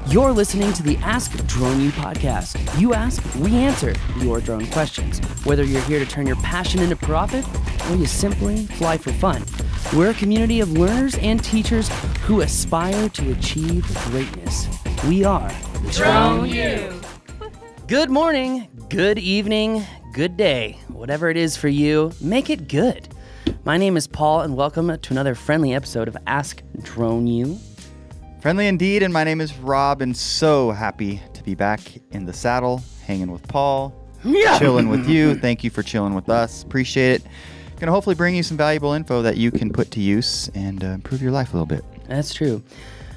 You're listening to the Ask Drone U podcast. You ask, we answer your drone questions. Whether you're here to turn your passion into profit or you simply fly for fun, we're a community of learners and teachers who aspire to achieve greatness. We are Drone U. Good morning, good evening, good day. Whatever it is for you, make it good. My name is Paul, and welcome to another friendly episode of Ask Drone U. Friendly indeed, and my name is Rob, and so happy to be back in the saddle, hanging with Paul, chilling with you. Thank you for chilling with us. Appreciate it. Going to hopefully bring you some valuable info that you can put to use and improve your life a little bit. That's true.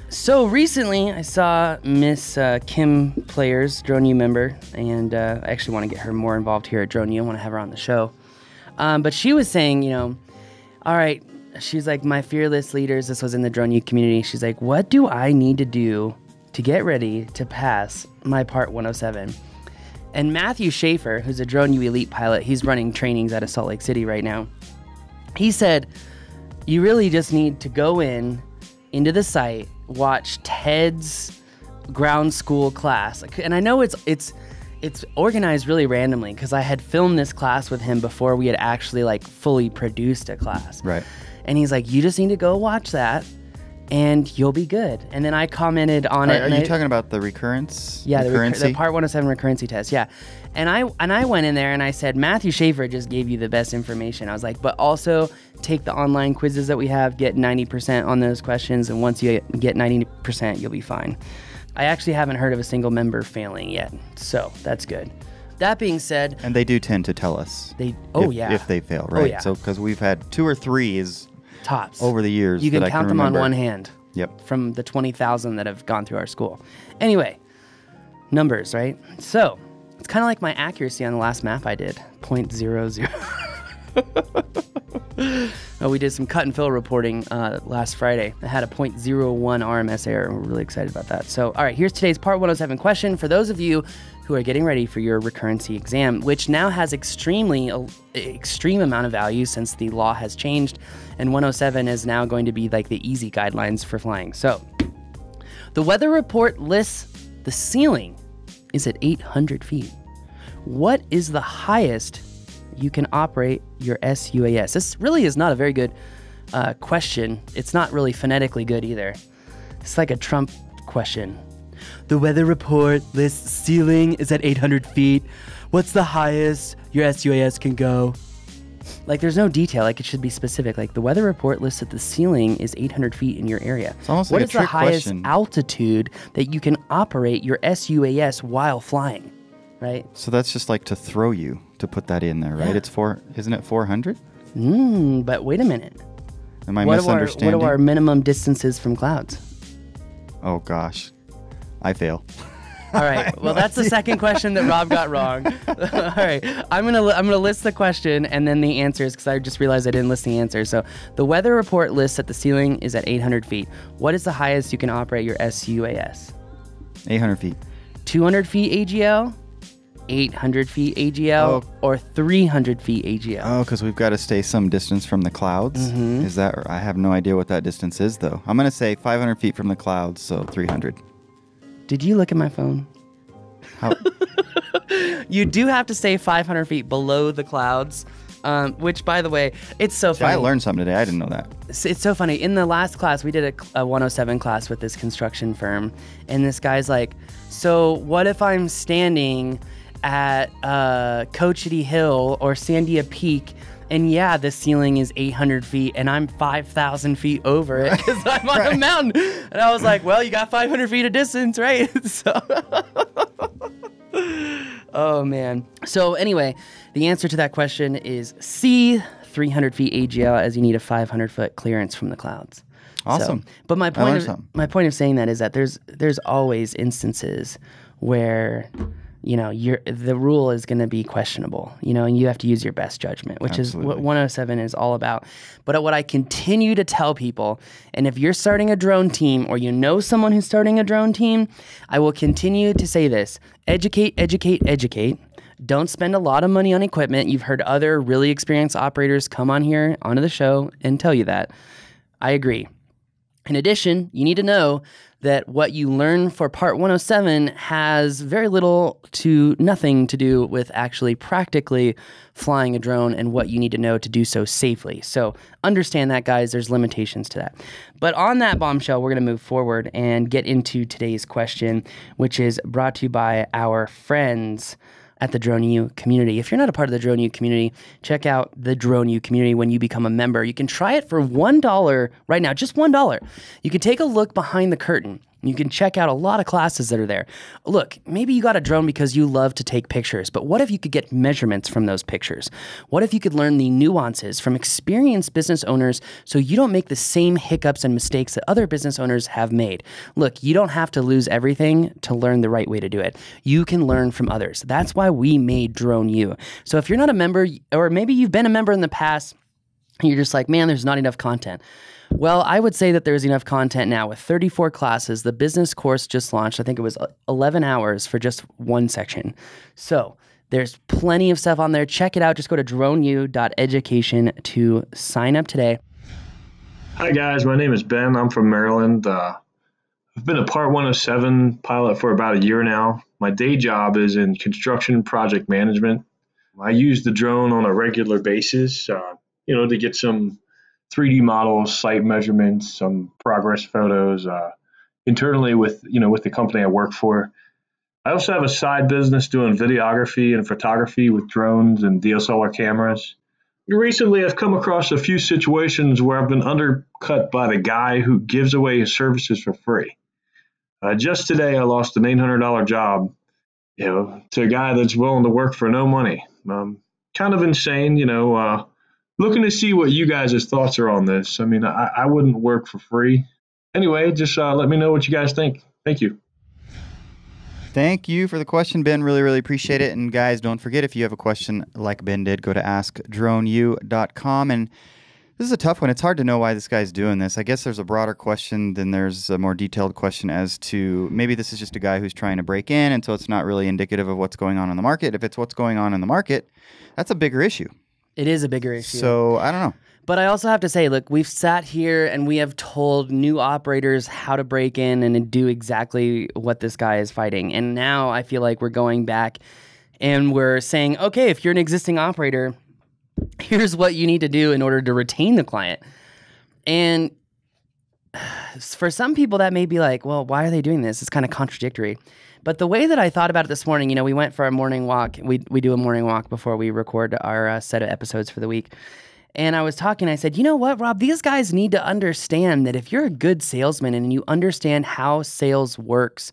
So recently, I saw Miss Kim Players, Drone U member, and I actually want to get her more involved here at Drone U. I want to have her on the show. But she was saying, all right, she's like, my fearless leaders, this was in the Drone U community. She's like, what do I need to do to get ready to pass my Part 107? And Matthew Schaefer, who's a Drone U elite pilot, he's running trainings out of Salt Lake City right now. He said, you really just need to go into the site, watch Ted's ground school class. And I know it's organized really randomly because I had filmed this class with him before we had actually fully produced a class. Right. And he's like, you just need to go watch that and you'll be good. And then I commented on it. Are you talking about the recurrence? Yeah, the Part 107 recurrency test, yeah. And I went in there and I said, Matthew Schaefer just gave you the best information. I was like, but also take the online quizzes that we have, get 90% on those questions, and once you get 90%, you'll be fine. I actually haven't heard of a single member failing yet, so that's good. That being said... And they do tend to tell us. If they fail, right? Oh, yeah. So, because we've had 2 or 3 tops over the years. You can that count I can them remember. on one hand. Yep. From the 20,000 that have gone through our school. Anyway, numbers, right? So, it's kind of like my accuracy on the last map I did, 0.00. We did some cut and fill reporting last Friday. I had a 0.01 RMS error, and we're really excited about that. So, all right, here's today's Part 107 question for those of you who are getting ready for your recurrency exam, which now has extreme amount of value since the law has changed, and 107 is now going to be like the easy guidelines for flying. So, the weather report lists the ceiling is at 800 feet. What is the highest you can operate your SUAS? This really is not a very good question. It's not really phonetically good either. It's like a Trump question. The weather report lists ceiling is at 800 feet. What's the highest your SUAS can go? There's no detail. It should be specific. The weather report lists that the ceiling is 800 feet in your area. It's almost what like is a trick the highest question. altitude that you can operate your SUAS while flying? Right? So that's just to throw you to put that in there, right? Yeah. Isn't it 400? But wait a minute. Am I misunderstanding? What are our minimum distances from clouds? Oh gosh, I fail. All right. Well, that's the second question that Rob got wrong. All right. I'm gonna list the question and then the answers because I just realized I didn't list the answers. So the weather report lists that the ceiling is at 800 feet. What is the highest you can operate your SUAS? 800 feet. 200 feet AGL, 800 feet AGL, or 300 feet AGL? Oh, because we've got to stay some distance from the clouds. Mm-hmm. Is that? I have no idea what that distance is, though. I'm gonna say 500 feet from the clouds, so 300. Did you look at my phone? How? You do have to stay 500 feet below the clouds, which, by the way, it's so funny. I learned something today. I didn't know that. It's so funny. In the last class, we did a 107 class with this construction firm, and this guy's like, so what if I'm standing at Cochiti Hill or Sandia Peak, and yeah, the ceiling is 800 feet, and I'm 5,000 feet over it because I'm on a mountain. And I was like, well, you got 500 feet of distance, right? Oh, man. So anyway, the answer to that question is C, 300 feet AGL, as you need a 500-foot clearance from the clouds. Awesome. But my point of saying that is that there's always instances where the rule is going to be questionable, and you have to use your best judgment, which Absolutely. is what 107 is all about. But what I continue to tell people, and if you're starting a drone team or you know someone who's starting a drone team, I will continue to say this: educate, educate, educate. Don't spend a lot of money on equipment. You've heard other really experienced operators come on here onto the show and tell you that. I agree. In addition, you need to know that what you learn for part 107 has very little to nothing to do with actually practically flying a drone and what you need to know to do so safely. So understand that, guys. There's limitations to that. But on that bombshell, we're going to move forward and get into today's question, which is brought to you by our friends at the Drone U community. If you're not a part of the Drone U community, check out the Drone U community when you become a member. You can try it for $1 right now, just $1. You can take a look behind the curtain. You can check out a lot of classes that are there. Look, maybe you got a drone because you love to take pictures, but what if you could get measurements from those pictures? What if you could learn the nuances from experienced business owners so you don't make the same hiccups and mistakes that other business owners have made? Look, you don't have to lose everything to learn the right way to do it. You can learn from others. That's why we made Drone U. So if you're not a member, or maybe you've been a member in the past, and you're just like, man, there's not enough content. Well, I would say that there's enough content now with 34 classes. The business course just launched. I think it was 11 hours for just one section. So there's plenty of stuff on there. Check it out. Just go to droneu.education to sign up today. Hi, guys. My name is Ben. I'm from Maryland. I've been a Part 107 pilot for about a year now. My day job is in construction project management. I use the drone on a regular basis, to get some 3D models, site measurements, some progress photos internally with the company I work for. I also have a side business doing videography and photography with drones and DSLR cameras. Recently, I've come across a few situations where I've been undercut by the guy who gives away his services for free. Just today, I lost an $800 job, to a guy that's willing to work for no money. Kind of insane, looking to see what you guys' thoughts are on this. I mean, I wouldn't work for free. Anyway, just let me know what you guys think. Thank you. Thank you for the question, Ben. Really, really appreciate it. And guys, don't forget, if you have a question like Ben did, go to askdroneu.com. And this is a tough one. It's hard to know why this guy's doing this. I guess there's a broader question, then there's a more detailed question as to maybe this is just a guy who's trying to break in, and so it's not really indicative of what's going on in the market. If it's what's going on in the market, that's a bigger issue. It is a bigger issue. So I don't know. But I also have to say, look, we've sat here and we have told new operators how to break in and do exactly what this guy is fighting. And now I feel like we're going back and we're saying, okay, if you're an existing operator, here's what you need to do in order to retain the client. And for some people that may be like, well, why are they doing this? It's kind of contradictory. But the way that I thought about it this morning, we went for a morning walk. We do a morning walk before we record our set of episodes for the week. And I was talking, I said, you know what, Rob, these guys need to understand that if you're a good salesman and you understand how sales works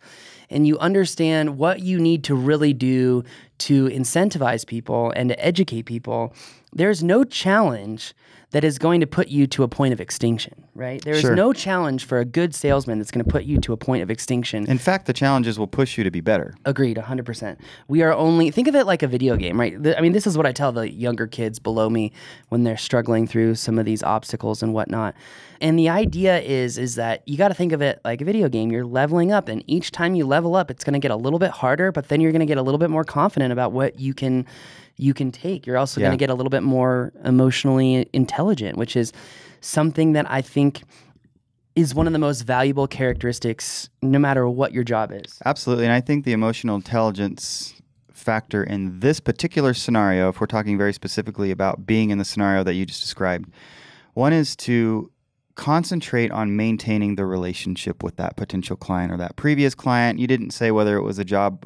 and you understand what you need to really do to incentivize people and to educate people, there's no challenge that is going to put you to a point of extinction, right? There is no challenge for a good salesman that's going to put you to a point of extinction. In fact, the challenges will push you to be better. Agreed, 100%. We are only, think of it like a video game, right? I mean, this is what I tell the younger kids below me when they're struggling through some of these obstacles and whatnot. And the idea is that you got to think of it like a video game. You're leveling up, and each time you level up, it's going to get a little bit harder, but then you're going to get a little bit more confident about what you can take. You're also going to get a little bit more emotionally intelligent, which is something that I think is one of the most valuable characteristics no matter what your job is. Absolutely. And I think the emotional intelligence factor in this particular scenario, if we're talking very specifically about being in the scenario that you just described, one is to concentrate on maintaining the relationship with that potential client or that previous client. You didn't say whether it was a job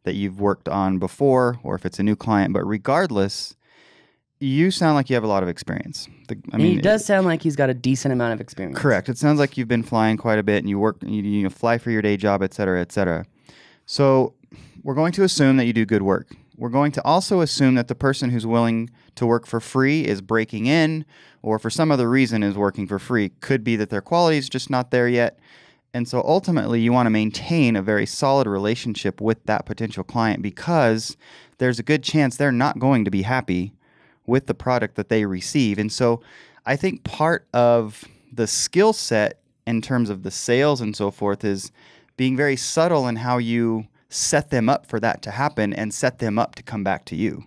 that you've worked on before or if it's a new client, but regardless, you sound like you have a lot of experience. He does sound like he's got a decent amount of experience. Correct. It sounds like you've been flying quite a bit and you fly for your day job, et cetera, et cetera. So we're going to assume that you do good work. We're going to also assume that the person who's willing to work for free is breaking in, or for some other reason is working for free. Could be that their quality is just not there yet. And so ultimately, you want to maintain a very solid relationship with that potential client, because there's a good chance they're not going to be happy with the product that they receive. And so I think part of the skill set in terms of the sales and so forth is being very subtle in how you set them up for that to happen and set them up to come back to you.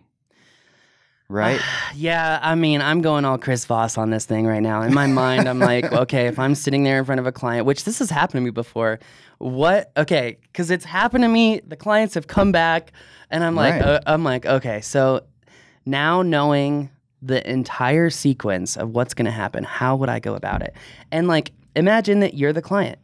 right? Yeah, I mean, I'm going all Chris Voss on this thing right now. In my mind, I'm like, okay, if I'm sitting there in front of a client, which this has happened to me before, okay, because it's happened to me. The clients have come back, and I'm like, Right. Okay, so now knowing the entire sequence of what's going to happen, how would I go about it? And like, imagine that you're the client.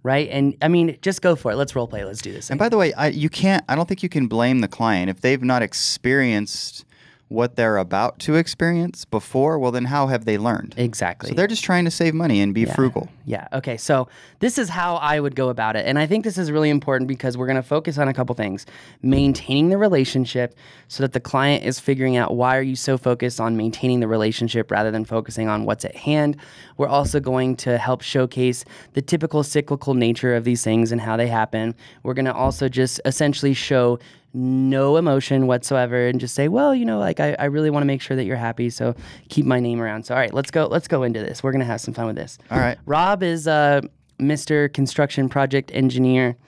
Right. And I mean, just go for it. Let's role play. Let's do this. And by the way, I don't think you can blame the client if they've not experienced what they're about to experience before. Well, then how have they learned? Exactly. So they're just trying to save money and be frugal. Yeah. Okay. So this is how I would go about it. And I think this is really important because we're going to focus on a couple things. Maintaining the relationship so that the client is figuring out why are you so focused on maintaining the relationship rather than focusing on what's at hand. We're also going to help showcase the typical cyclical nature of these things and how they happen. We're going to also just essentially show no emotion whatsoever and just say, well, you know, like I really want to make sure that you're happy, so keep my name around. So all right, let's go into this. We're gonna have some fun with this. All right. Rob is Mr. Construction Project Engineer,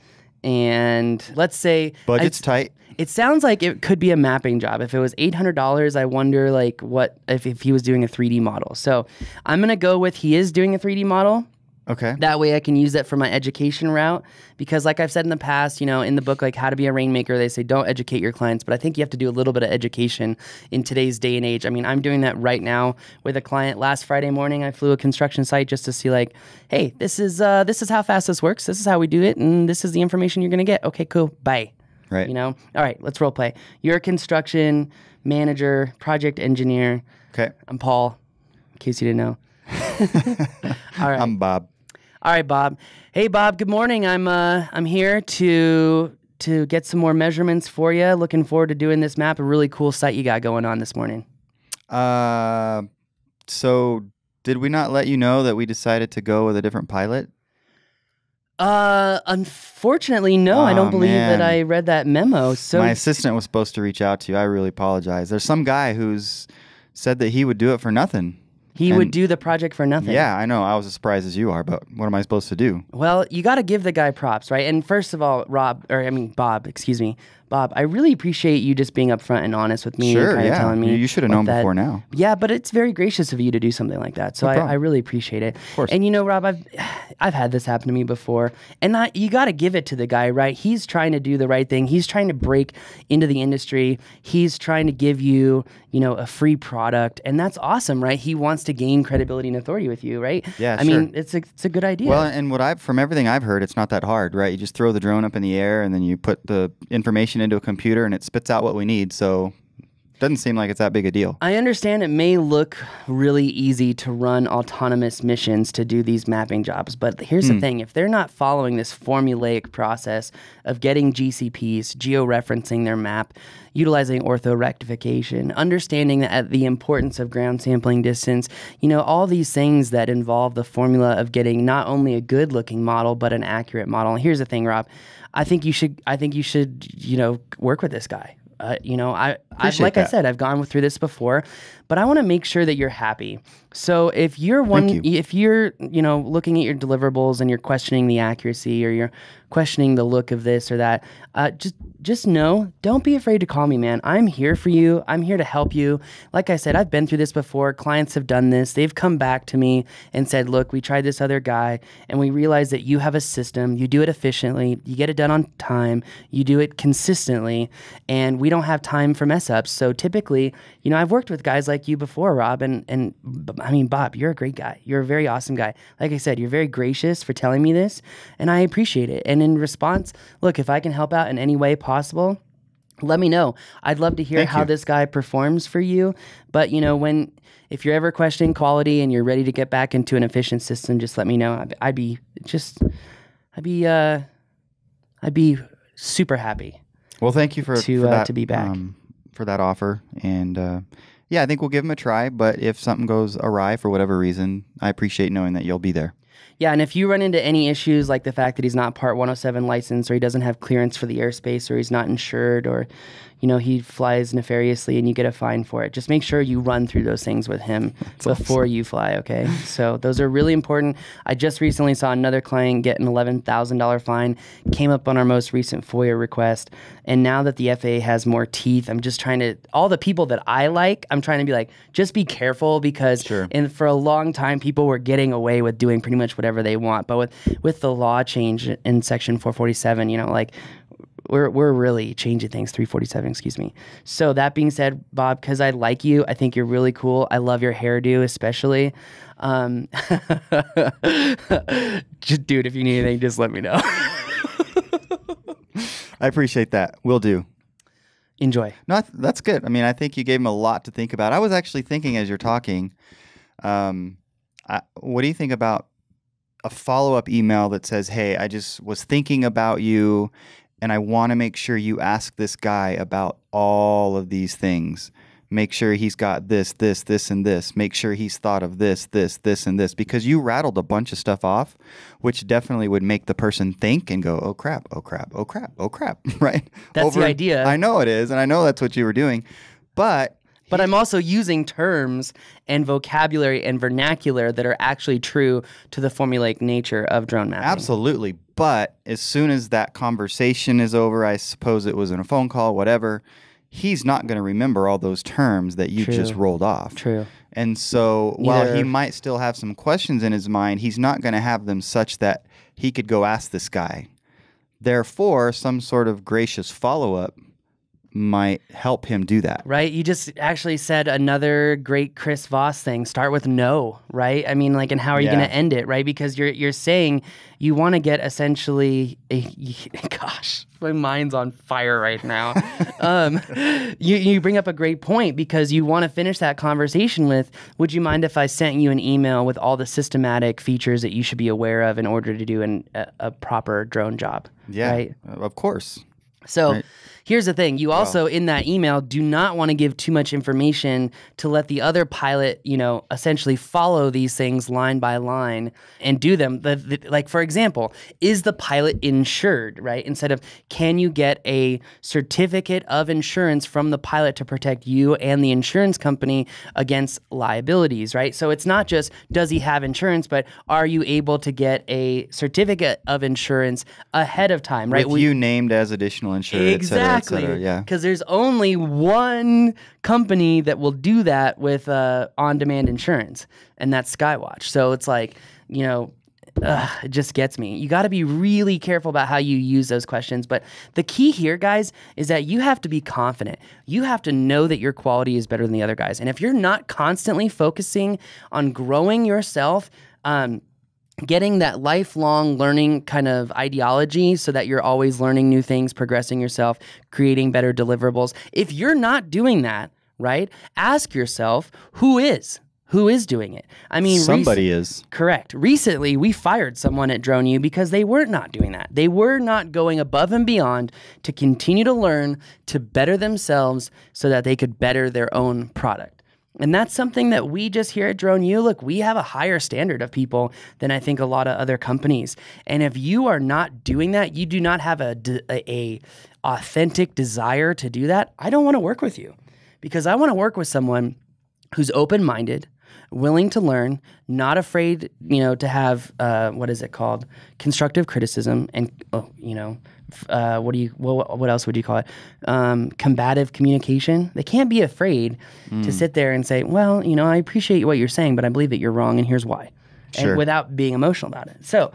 and let's say Budget's tight. It sounds like it could be a mapping job. If it was $800, I wonder like what if he was doing a 3D model. So I'm gonna go with he is doing a 3D model. Okay. That way I can use that for my education route because like I've said in the past, you know, in the book, like How to Be a Rainmaker, they say don't educate your clients, but I think you have to do a little bit of education in today's day and age. I mean, I'm doing that right now with a client. Last Friday morning, I flew a construction site just to see like, hey, this is how fast this works. This is how we do it. And this is the information you're going to get. Okay, cool. Bye. Right. You know? All right, let's role play. You're a construction manager, project engineer. Okay. I'm Paul, in case you didn't know. All right. I'm Bob. All right, Bob. Hey, Bob. Good morning. I'm here to get some more measurements for you. Looking forward to doing this map. A really cool site you got going on this morning. So did we not let you know that we decided to go with a different pilot? Unfortunately, no. I don't believe man. that I read that memo. So My assistant was supposed to reach out to you. I really apologize. There's some guy who's said that he would do it for nothing. He would do the project for nothing. Yeah, I know. I was as surprised as you are, but what am I supposed to do? Well, you got to give the guy props, right? And first of all, Bob, excuse me. Bob, I really appreciate you just being upfront and honest with me. Sure, and kind of telling me you should have known before now. Yeah, but it's very gracious of you to do something like that. So I really appreciate it. Of course. And you know, Rob, I've had this happen to me before. And you got to give it to the guy, right? He's trying to do the right thing. He's trying to break into the industry. He's trying to give you, you know, a free product. And that's awesome, right? He wants to gain credibility and authority with you, right? Yeah, I mean, it's a good idea. Well, and from everything I've heard, it's not that hard, right? You just throw the drone up in the air and then you put the information into a computer and it spits out what we need. So it doesn't seem like it's that big a deal. I understand it may look really easy to run autonomous missions to do these mapping jobs, but here's the thing. If they're not following this formulaic process of getting GCPs, georeferencing their map, utilizing orthorectification, understanding the importance of ground sampling distance, you know, all these things that involve the formula of getting not only a good-looking model, but an accurate model. And here's the thing, Rob. I think you should, you know, work with this guy. You know, I said, I've gone through this before, but I want to make sure that you're happy. So if you're you know, looking at your deliverables and you're questioning the accuracy or you're questioning the look of this or that, just know, don't be afraid to call me, man. I'm here for you. I'm here to help you. Like I said, I've been through this before. Clients have done this. They've come back to me and said, look, we tried this other guy and we realized that you have a system. You do it efficiently. You get it done on time. You do it consistently. And we don't have time for mess ups. So typically, you know, I've worked with guys like you before, Rob, and I mean, Bob, you're a great guy. You're a very awesome guy. Like I said, you're very gracious for telling me this, and I appreciate it. And in response, look, if I can help out in any way possible, let me know. I'd love to hear how this guy performs for you. But, you know, if you're ever questioning quality and you're ready to get back into an efficient system, just let me know. I'd be super happy. Well, thank you for that, to be back. For that offer. And yeah, I think we'll give him a try. But if something goes awry for whatever reason, I appreciate knowing that you'll be there. Yeah, and if you run into any issues like the fact that he's not Part 107 licensed, or he doesn't have clearance for the airspace, or he's not insured, or he flies nefariously and you get a fine for it, just make sure you run through those things with him before you fly, okay? So those are really important. I just recently saw another client get an $11,000 fine, came up on our most recent FOIA request, and now that the FAA has more teeth, I'm just trying to, all the people that I like, I'm trying to be like, just be careful, because for a long time, people were getting away with doing pretty much whatever they want. But with the law change in Section 447, we're really changing things. 347, excuse me. So that being said, Bob, because I like you, I think you're really cool. I love your hairdo, especially. Just, dude, if you need anything, just let me know. I appreciate that. Will do. Enjoy. No, that's good. I mean, I think you gave him a lot to think about. I was actually thinking as you're talking, what do you think about a follow-up email that says, hey, I just was thinking about you, and I want to make sure you ask this guy about all of these things. Make sure he's got this, and this. Make sure he's thought of this, and this. Because you rattled a bunch of stuff off, which definitely would make the person think and go, oh, crap, right? That's the idea. I know it is, and I know that's what you were doing. But I'm also using terms and vocabulary and vernacular that are actually true to the formulaic nature of drone mapping. Absolutely. But as soon as that conversation is over, I suppose it was in a phone call, whatever, he's not going to remember all those terms that you just rolled off. True. And so while he might still have some questions in his mind, he's not going to have them such that he could go ask this guy. Therefore, some sort of gracious follow-up might help him do that. Right? You just actually said another great Chris Voss thing. Start with no, right? I mean, and how are you going to end it, right? Because you're saying you want to get essentially gosh, my mind's on fire right now. You bring up a great point, because you want to finish that conversation with, would you mind if I sent you an email with all the systematic features that you should be aware of in order to do a proper drone job? Yeah, right? Of course. So here's the thing. You also, in that email, do not want to give too much information to let the other pilot, essentially follow these things line by line and do them. Like, for example, is the pilot insured, right? Instead of, can you get a certificate of insurance from the pilot to protect you and the insurance company against liabilities, right? So it's not just, does he have insurance, but are you able to get a certificate of insurance ahead of time, right? With you named as additional insured, exactly. et cetera, yeah. Because there's only one company that will do that with on-demand insurance, and that's Skywatch. So it's like, it just gets me. You got to be really careful about how you use those questions. But the key here, guys, is that you have to be confident. You have to know that your quality is better than the other guys. And if you're not constantly focusing on growing yourself, getting that lifelong learning kind of ideology so that you're always learning new things, progressing yourself, creating better deliverables. If you're not doing that, right, ask yourself, who is? Who is doing it? I mean, somebody is. Correct. Recently, we fired someone at DroneU because they were not doing that. They were not going above and beyond to continue to learn, to better themselves so that they could better their own product. And that's something that we just here at DroneU, look, we have a higher standard of people than I think a lot of other companies. And if you are not doing that, you do not have a authentic desire to do that, I don't want to work with you, because I want to work with someone who's open-minded, willing to learn, not afraid, to have, what is it called? Constructive criticism and, what else would you call it? Combative communication. They can't be afraid to sit there and say, well, I appreciate what you're saying, but I believe that you're wrong, and here's why. Sure. And without being emotional about it. So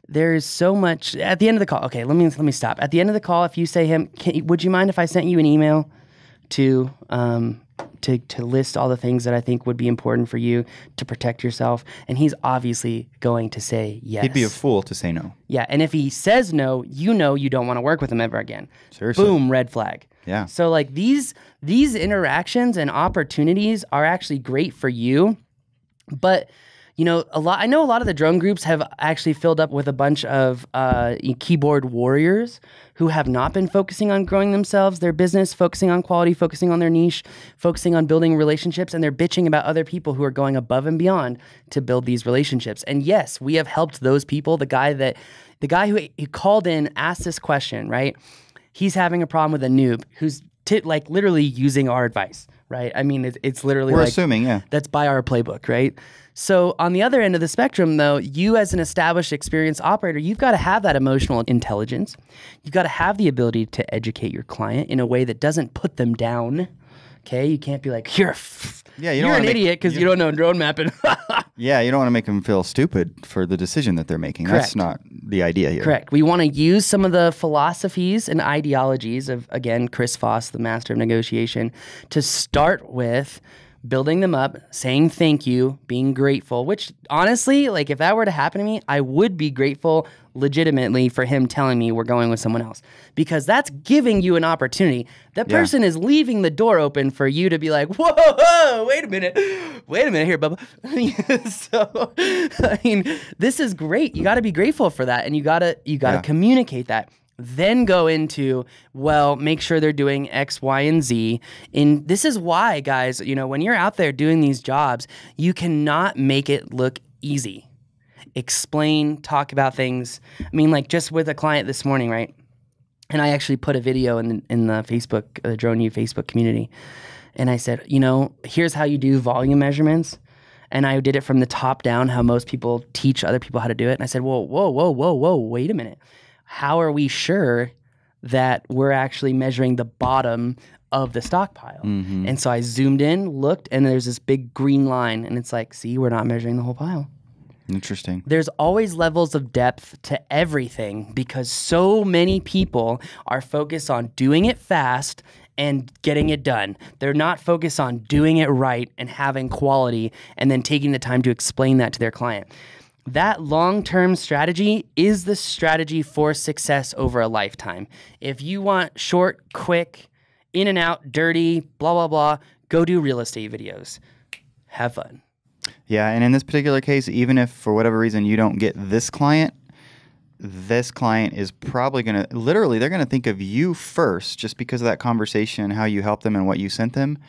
there's so much at the end of the call. Okay, let me stop. At the end of the call, if you say would you mind if I sent you an email to list all the things that I think would be important for you to protect yourself? And he's obviously going to say yes. He'd be a fool to say no. Yeah, and if he says no, you don't want to work with him ever again. Seriously. Boom, red flag. Yeah. So like these interactions and opportunities are actually great for you, but I know a lot of the drone groups have actually filled up with a bunch of keyboard warriors who have not been focusing on growing themselves, their business, focusing on quality, focusing on their niche, focusing on building relationships, and they're bitching about other people who are going above and beyond to build these relationships. And yes, we have helped those people. The guy who called in asked this question, right? He's having a problem with a noob who's literally using our advice, right? I mean, it's literally we're assuming, yeah. That's by our playbook, right? So on the other end of the spectrum, though, you as an established, experienced operator, you've got to have that emotional intelligence. You've got to have the ability to educate your client in a way that doesn't put them down. Okay, you can't be like, you're an idiot because you don't know drone mapping. Yeah, you don't want to make them feel stupid for the decision that they're making. Correct. That's not the idea here. Correct. We want to use some of the philosophies and ideologies of, again, Chris Voss, the master of negotiation, to start with building them up, saying thank you, being grateful, which honestly, like if that were to happen to me, I would be grateful legitimately for him telling me we're going with someone else, because that's giving you an opportunity. That person is leaving the door open for you to be like, whoa, wait a minute here, Bubba. So, I mean, this is great. You got to be grateful for that, and you got to communicate that. Then go into, well, make sure they're doing X, Y, and Z. And this is why, guys, when you're out there doing these jobs, you cannot make it look easy. Explain, talk about things. I mean, like just with a client this morning, right? And I actually put a video in the Facebook, Drone U Facebook community. And I said, here's how you do volume measurements. And I did it from the top down, how most people teach other people how to do it. And I said, whoa, wait a minute. How are we sure that we're actually measuring the bottom of the stockpile? Mm-hmm. And so I zoomed in, looked, and there's this big green line. And it's like, see, we're not measuring the whole pile. Interesting. There's always levels of depth to everything because so many people are focused on doing it fast and getting it done. They're not focused on doing it right and having quality and then taking the time to explain that to their client. That long-term strategy is the strategy for success over a lifetime. If you want short, quick, in and out, dirty, blah, blah, blah, go do real estate videos. Have fun. Yeah, and in this particular case, even if for whatever reason you don't get this client is probably going to, literally, they're going to think of you first just because of that conversation, how you helped them and what you sent them.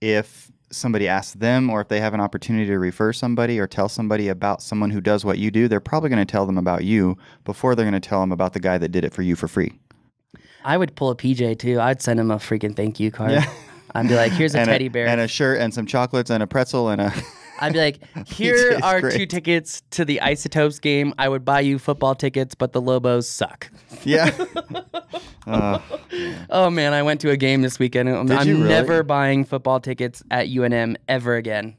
If somebody asks them or if they have an opportunity to refer somebody or tell somebody about someone who does what you do, they're probably going to tell them about you before they're going to tell them about the guy that did it for you for free. I would pull a PJ too. I'd send him a freaking thank you card. Yeah. I'd be like, here's a teddy bear. And a shirt and some chocolates and a pretzel and a... I'd be like, here are great. 2 tickets to the Isotopes game. I would buy you football tickets, but the Lobos suck. Yeah. Oh, man, I went to a game this weekend. I'm never buying football tickets at UNM ever again.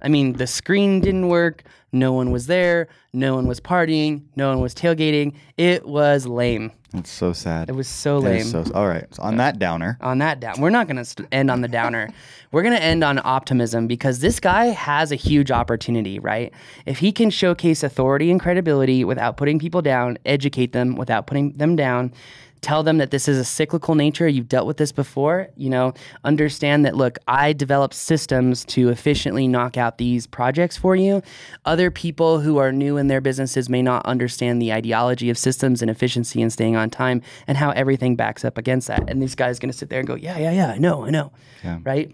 I mean, the screen didn't work. No one was there. No one was partying. No one was tailgating. It was lame. It's so sad. It was so lame. All right. So on that downer. We're not going to end on the downer. We're going to end on optimism because this guy has a huge opportunity, right? If he can showcase authority and credibility without putting people down, educate them without putting them down, tell them that this is a cyclical nature. You've dealt with this before, understand that, look, I developed systems to efficiently knock out these projects for you. Other people who are new in their businesses may not understand the ideology of systems and efficiency and staying on time and how everything backs up against that. And this guy's going to sit there and go, yeah, I know. Yeah. Right?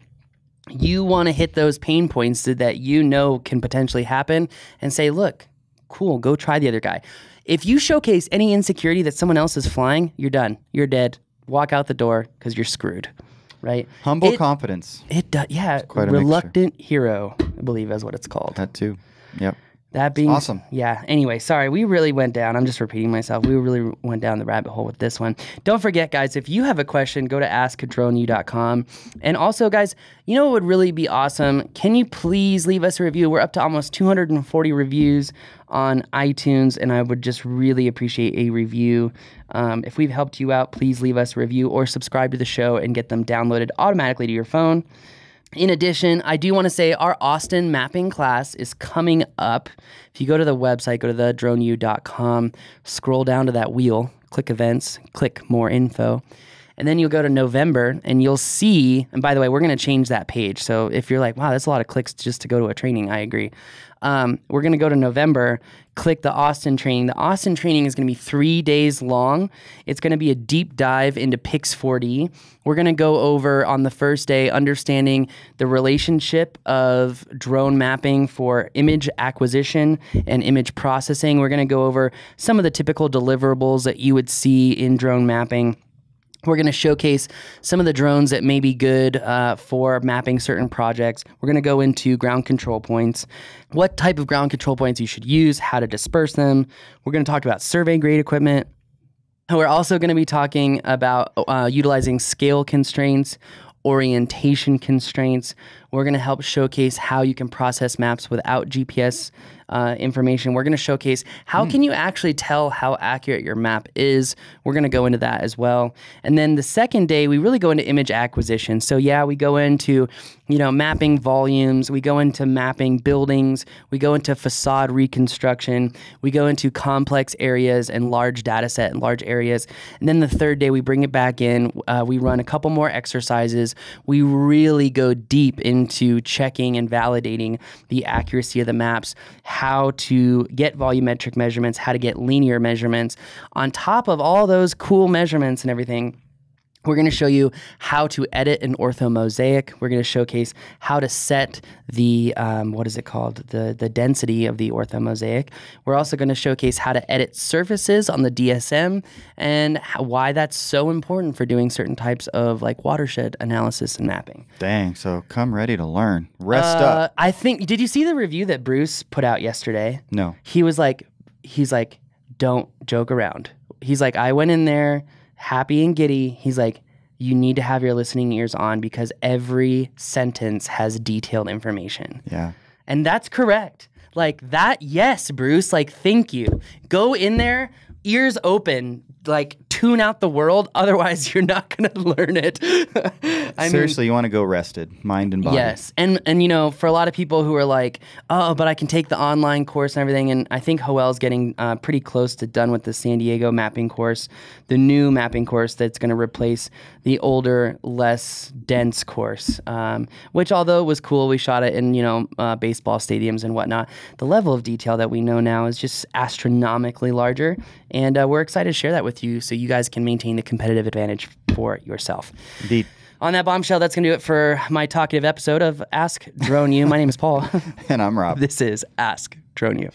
You want to hit those pain points that can potentially happen and say, look, cool, go try the other guy. If you showcase any insecurity that someone else is flying, you're done. You're dead. Walk out the door because you're screwed, right? Humble confidence. It does, yeah. Reluctant hero, I believe is what it's called. That too. Yep. That being awesome. Yeah. Anyway, sorry, we really went down. I'm just repeating myself. We really went down the rabbit hole with this one. Don't forget, guys, if you have a question, go to askdroneu.com. And also, guys, you know what would really be awesome? Can you please leave us a review? We're up to almost 240 reviews on iTunes, and I would just really appreciate a review. If we've helped you out, please leave us a review or subscribe to the show and get them downloaded automatically to your phone. In addition, I do want to say our Austin mapping class is coming up. If you go to the website, go to thedroneu.com, scroll down to that wheel, click events, click more info, and then you'll go to November and you'll see, and by the way, we're going to change that page. So if you're like, wow, that's a lot of clicks just to go to a training, I agree. we're going to go to November, click the Austin training. The Austin training is going to be 3 days long. It's going to be a deep dive into Pix 4D. We're going to go over on the first day understanding the relationship of drone mapping for image acquisition and image processing. We're going to go over some of the typical deliverables that you would see in drone mapping. We're going to showcase some of the drones that may be good for mapping certain projects. We're going to go into ground control points, what type of ground control points you should use, how to disperse them. We're going to talk about survey grade equipment. And we're also going to be talking about utilizing scale constraints, orientation constraints. We're going to help showcase how you can process maps without GPS information. We're going to showcase how can you actually tell how accurate your map is. We're going to go into that as well. And then the second day, we really go into image acquisition. So yeah, we go into, mapping volumes. We go into mapping buildings. We go into facade reconstruction. We go into complex areas and large data set and large areas. And then the third day, we bring it back in. We run a couple more exercises. We really go deep into checking and validating the accuracy of the maps, how to get volumetric measurements, how to get linear measurements. On top of all those cool measurements and everything, we're going to show you how to edit an orthomosaic. We're going to showcase how to set the, the density of the orthomosaic. We're also going to showcase how to edit surfaces on the DSM and why that's so important for doing certain types of watershed analysis and mapping. Dang, so come ready to learn. Rest up. Did you see the review that Bruce put out yesterday? No. He's like, don't joke around. He's like, I went in there happy and giddy. He's like, you need to have your listening ears on because every sentence has detailed information. Yeah. And that's correct. Yes, Bruce, thank you. Go in there, ears open, tune out the world. Otherwise, you're not going to learn it. Seriously, you want to go rested, mind and body. Yes. And for a lot of people who are like, oh, but I can take the online course and everything. And I think Hoel's getting pretty close to done with the San Diego mapping course, the new mapping course that's going to replace the older, less dense course, which although it was cool, we shot it in, baseball stadiums and whatnot. The level of detail that we know now is just astronomically larger. And we're excited to share that with you so you guys can maintain the competitive advantage for yourself. Indeed. On that bombshell, that's going to do it for my talkative episode of Ask Drone U. My name is Paul. And I'm Rob. This is Ask Drone U.